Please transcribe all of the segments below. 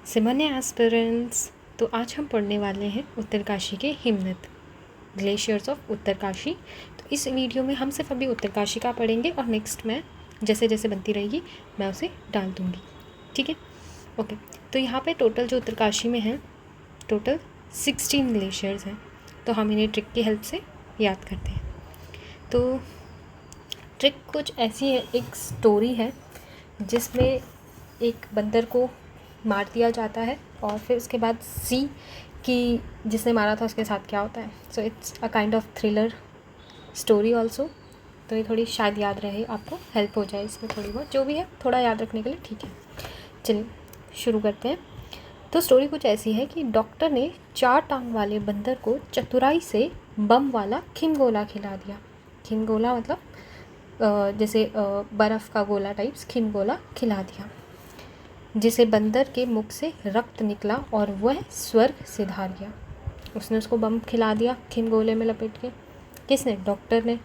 Simone aspirants. तो आज हम पढ़ने वाले हैं उत्तरकाशी के हिमनद, ग्लेशियर्स ऑफ उत्तरकाशी। तो इस वीडियो में हम सिर्फ अभी उत्तरकाशी का पढ़ेंगे और नेक्स्ट मैं जैसे जैसे बनती रहेगी मैं उसे डाल दूँगी, ठीक है। ओके, तो यहाँ पे टोटल जो उत्तरकाशी में है टोटल 16 ग्लेशियर्स हैं। तो हम इन्हें ट्रिक की हेल्प से याद करते हैं। तो ट्रिक कुछ ऐसी है, एक स्टोरी है जिसमें एक बंदर को मार दिया जाता है और फिर उसके बाद सी कि जिसने मारा था उसके साथ क्या होता है। So it's a kind of thriller story also. तो ये थोड़ी शायद याद रहे, आपको हेल्प हो जाए इसमें थोड़ी बहुत, जो भी है थोड़ा याद रखने के लिए, ठीक है। चलिए शुरू करते हैं। तो स्टोरी कुछ ऐसी है कि डॉक्टर ने 4 टांग वाले बंदर को चतुराई से बम वाला खिमगोला खिला दिया। खिमगोला मतलब जैसे बर्फ़ का गोला टाइप्स खिमगोला खिला दिया, जिसे बंदर के मुख से रक्त निकला और वह स्वर्ग सिधार गया। उसने उसको बम खिला दिया खिमगोले में लपेट के। किसने? डॉक्टर ने।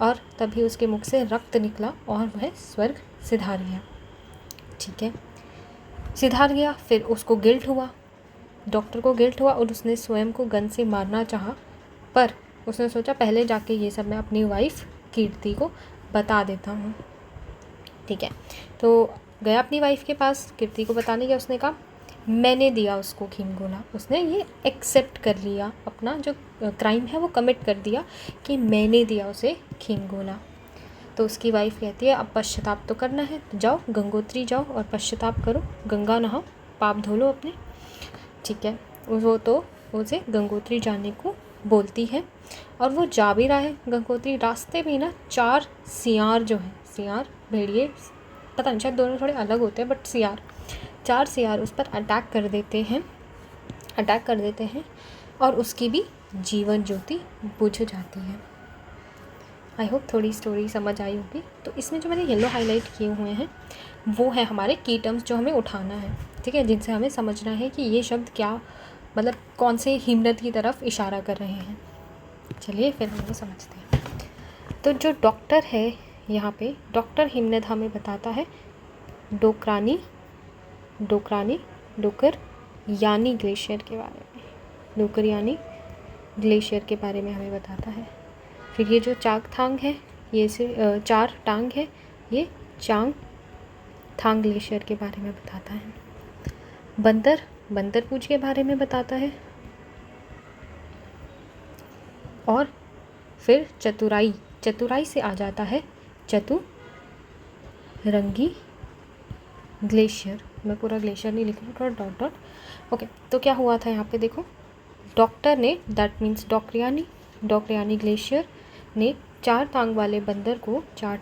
और तभी उसके मुख से रक्त निकला और वह स्वर्ग सिधार गया, ठीक है। सिधार गया, फिर उसको गिल्ट हुआ, डॉक्टर को गिल्ट हुआ और उसने स्वयं को गन से मारना चाहा, पर उसने सोचा पहले जाके ये सब मैं अपनी वाइफ कीर्ति को बता देता हूँ, ठीक है। तो गया अपनी वाइफ के पास, कीर्ति को बताने गया। उसने कहा मैंने दिया उसको खिमगोला। उसने ये एक्सेप्ट कर लिया, अपना जो क्राइम है वो कमिट कर दिया कि मैंने दिया उसे खिमगोला। तो उसकी वाइफ कहती है अब पश्चाताप तो करना है, तो जाओ गंगोत्री जाओ और पश्चाताप करो, गंगा नहाओ, पाप धो लो अपने, ठीक है। वो तो उसे गंगोत्री जाने को बोलती है और वो जा भी रहा है गंगोत्री। रास्ते में ना 4 सियार जो हैं, सियार भेड़िए पता नहीं, शायद दोनों थोड़े अलग होते हैं, बट 4 सियार उस पर अटैक कर देते हैं और उसकी भी जीवन ज्योति बुझ जाती है। आई होप थोड़ी स्टोरी समझ आई होगी। तो इसमें जो मैंने येलो हाईलाइट किए हुए हैं वो है हमारे की टर्म्स जो हमें उठाना है, ठीक है, जिनसे हमें समझना है कि ये शब्द क्या मतलब कौन से हिमनद की तरफ इशारा कर रहे हैं। चलिए फिर हम लोग समझते हैं। तो जो डॉक्टर है यहाँ पे, डॉक्टर हिमनद हमें बताता है डोकरानी डोकर यानी ग्लेशियर के बारे में। डोकर यानी ग्लेशियर के बारे में हमें बताता है। फिर ये जो चांगथांग है, ये से 4 टांग है, ये चांगथांग ग्लेशियर के बारे में बताता है। बंदर पूछ के बारे में बताता है। और फिर चतुराई से आ जाता है चतुरंगी ग्लेशियर। मैं पूरा ग्लेशियर नहीं लिख रही, थोड़ा डॉट। ओके, तो क्या हुआ था यहाँ पे देखो, डॉक्टर ने, दैट मीन्स डॉक्टरयानी ग्लेशियर ने 4 टांग वाले बंदर को, 4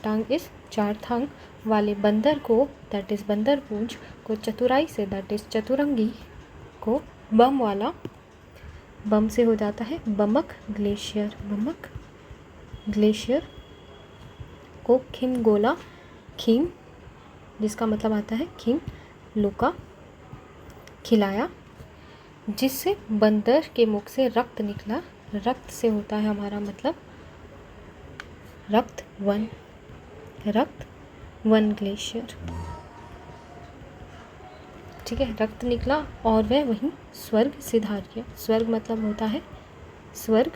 टांग वाले बंदर को, दैट इज़ बंदर पूंछ को, चतुराई से, दैट इज़ चतुरंगी को, बम से हो जाता है बमक ग्लेशियर को खिमगोला, खिम जिसका मतलब आता है खिम लोका, खिलाया, जिससे बंदर के मुख से रक्त निकला। रक्त से होता है हमारा मतलब रक्त वन ग्लेशियर, ठीक है। रक्त निकला और वह वहीं स्वर्ग सिधार गया। स्वर्ग मतलब होता है स्वर्ग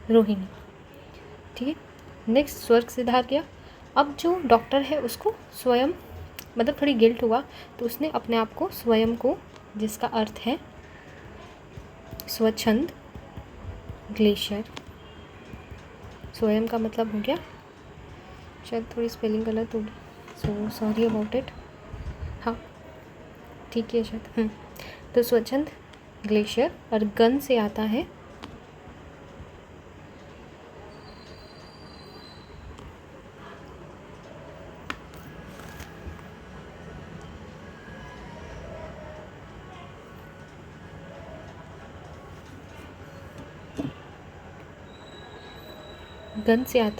रोहिणी, ठीक है। नेक्स्ट स्वर्ग सिधार गया। अब जो डॉक्टर है उसको स्वयं मतलब थोड़ी गिल्ट हुआ, तो उसने अपने आप को स्वयं को, जिसका अर्थ है स्वच्छंद ग्लेशियर, स्वयं का मतलब हो गया, शायद थोड़ी स्पेलिंग गलत होगी, सो सॉरी अबाउट इट। हाँ ठीक है शायद। तो स्वच्छंद ग्लेशियर, और गन से आता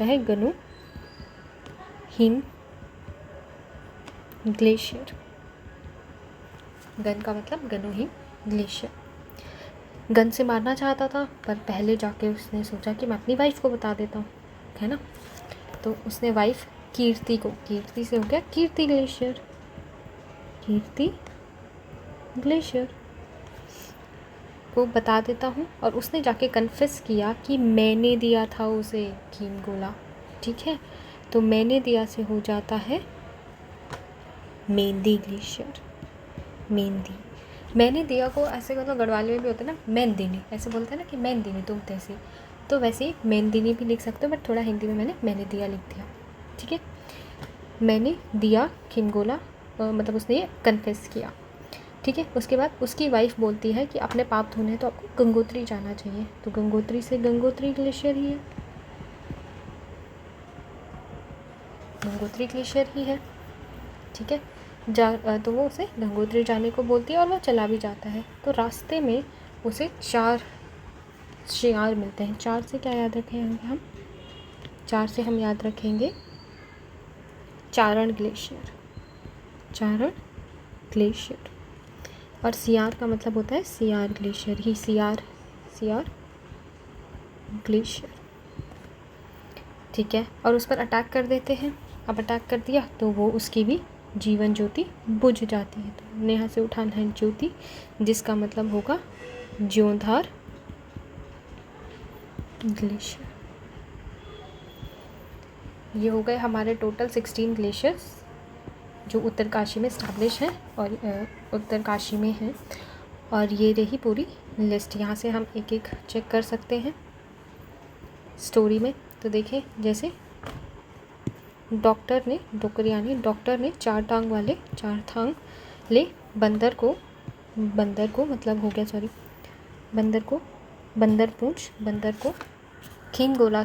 है गनु हिम ग्लेशियर। गन का मतलब गनु हिम ग्लेशियर। गन से मारना चाहता था, पर पहले जाके उसने सोचा कि मैं अपनी वाइफ को बता देता हूँ, है ना। तो उसने वाइफ कीर्ति को, कीर्ति से हो गया कीर्ति ग्लेशियर, कीर्ति ग्लेशियर को बता देता हूँ। और उसने जाके कन्फेस किया कि मैंने दिया था उसे हिमगोला, ठीक है। तो मैंने दिया से हो जाता है मेंदी ग्लेशियर, मेंदी। मैंने दिया को ऐसे मतलब गढ़वाली में भी होता है ना, मेंदिनी, ऐसे बोलते हैं ना कि मेंदिनी तुम तैसे, तो वैसे ही मेंदिनी भी लिख सकते हो, बट थोड़ा हिंदी में मैंने दिया लिख दिया, ठीक है। मैंने दिया हिमगोला, मतलब उसने ये कन्फेस किया, ठीक है। उसके बाद उसकी वाइफ बोलती है कि अपने पाप धोने तो आपको गंगोत्री जाना चाहिए, तो गंगोत्री से गंगोत्री ग्लेशियर ही है, गंगोत्री ग्लेशियर ही है, ठीक है। तो वो उसे गंगोत्री जाने को बोलती है और वो चला भी जाता है। तो रास्ते में उसे 4 शियार मिलते हैं। 4 से क्या याद रखेंगे हम? 4 से हम याद रखेंगे चारण ग्लेशियर, चारण ग्लेशियर। और सियार का मतलब होता है सियार ग्लेशियर ही, सियार ग्लेशियर, ठीक है। और उस पर अटैक कर देते हैं। अब अटैक कर दिया तो वो उसकी भी जीवन ज्योति बुझ जाती है। तो नेहा से उठाना है ज्योति, जिसका मतलब होगा ज्योंधार ग्लेशियर। ये हो गए हमारे टोटल 16 ग्लेशियर्स जो उत्तरकाशी में स्टैब्लिश हैं और उत्तरकाशी में हैं। और ये रही पूरी लिस्ट। यहाँ से हम एक एक चेक कर सकते हैं स्टोरी में। तो देखें, जैसे डॉक्टर ने 4 टांग वाले 4 थांग ले बंदर को मतलब हो गया सॉरी बंदर को खीमगोला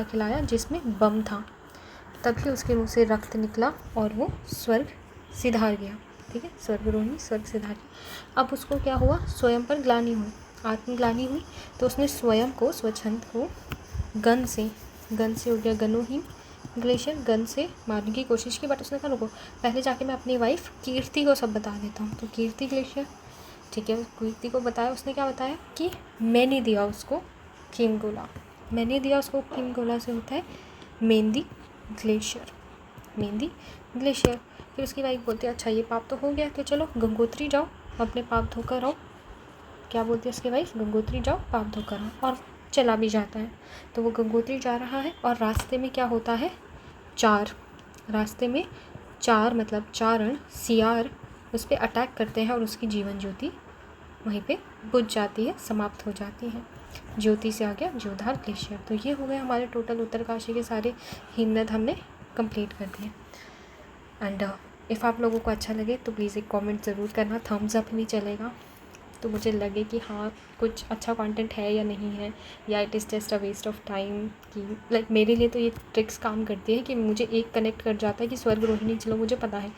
खिलाया जिसमें बम था। तभी उसके मुंह से रक्त निकला और वो स्वर्ग सिधार गया, ठीक है। स्वर्गरोहिणी स्वर्ग सिधार गया। अब उसको क्या हुआ? स्वयं पर ग्लानि हुई, आत्मग्लानि हुई। तो उसने स्वयं को, स्वच्छंद को गन से हो गया गनुहीन ग्लेशियर, गन से मारने की कोशिश की। बट उसने कहा रुको, पहले जाके मैं अपनी वाइफ कीर्ति को सब बता देता हूँ। तो कीर्ति ग्लेशियर, ठीक है, कीर्ति को बताया। उसने क्या बताया कि मैंने दिया उसको खीमगोला, से होता है मेंदी ग्लेशियर। फिर उसकी वाइफ बोलती है अच्छा ये पाप तो हो गया, तो चलो गंगोत्री जाओ अपने पाप धोकर आओ। क्या बोलती है उसकी वाइफ? गंगोत्री जाओ पाप धोकर आओ। और चला भी जाता है। तो वो गंगोत्री जा रहा है और रास्ते में क्या होता है? रास्ते में 4 मतलब चारण सियार उस पर अटैक करते हैं और उसकी जीवन ज्योति वहीं पे बुझ जाती है, समाप्त हो जाती है। ज्योति से आ गया ज्योधार ग्लेशियर। तो ये हो गए हमारे टोटल उत्तरकाशी के सारे हिमनद हमने कंप्लीट कर दिए। एंड इफ़ आप लोगों को अच्छा लगे तो प्लीज़ एक कमेंट ज़रूर करना, थम्स अप भी चलेगा, तो मुझे लगे कि हाँ कुछ अच्छा कंटेंट है या नहीं है, या it is just a waste of time. कि लाइक मेरे लिए तो ये ट्रिक्स काम करती है कि मुझे एक कनेक्ट कर जाता है कि स्वर्गरोहिणी, चलो मुझे पता है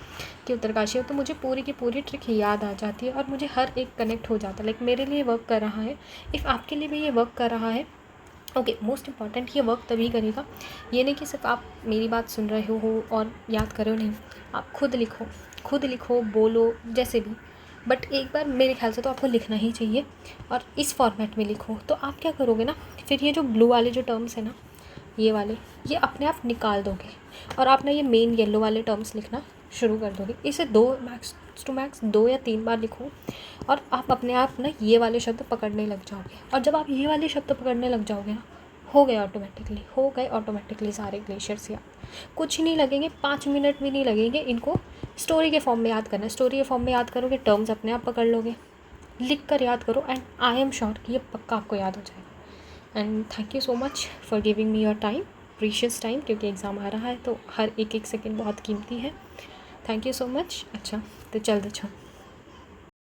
कि उत्तरकाशी है, तो मुझे पूरी की पूरी ट्रिक याद आ जाती है और मुझे हर एक कनेक्ट हो जाता है। लाइक मेरे लिए वर्क कर रहा है, इफ़ आपके लिए भी ये वर्क कर रहा है, ओके। मोस्ट इम्पॉर्टेंट ये वर्क तभी करेगा, ये नहीं कि सिर्फ आप मेरी बात सुन रहे हो और याद करो, नहीं, आप खुद लिखो बोलो जैसे भी, बट एक बार मेरे ख्याल से तो आपको लिखना ही चाहिए और इस फॉर्मेट में लिखो। तो आप क्या करोगे ना, फिर ये जो ब्लू वाले जो टर्म्स है ना, ये वाले, ये अपने आप निकाल दोगे और आप ना ये मेन येलो वाले टर्म्स लिखना शुरू कर दोगे। इसे मैक्स 2 या 3 बार लिखो और आप अपने आप ना ये वाले शब्द पकड़ने लग जाओगे। और जब आप ये वाले शब्द पकड़ने लग जाओगे ना, हो गए ऑटोमेटिकली सारे ग्लेशियर्स याद। कुछ ही नहीं लगेंगे, 5 मिनट भी नहीं लगेंगे इनको स्टोरी के फॉर्म में याद करना है। स्टोरी के फॉर्म में याद करोगे, टर्म्स अपने आप पकड़ लोगे, लिख कर याद करो, एंड आई एम श्योर कि ये पक्का आपको याद हो जाएगा। And thank you so much for giving me your time, precious time, क्योंकि एग्ज़ाम आ रहा है तो हर एक सेकेंड बहुत कीमती है। Thank you so much. अच्छा तो चल दो।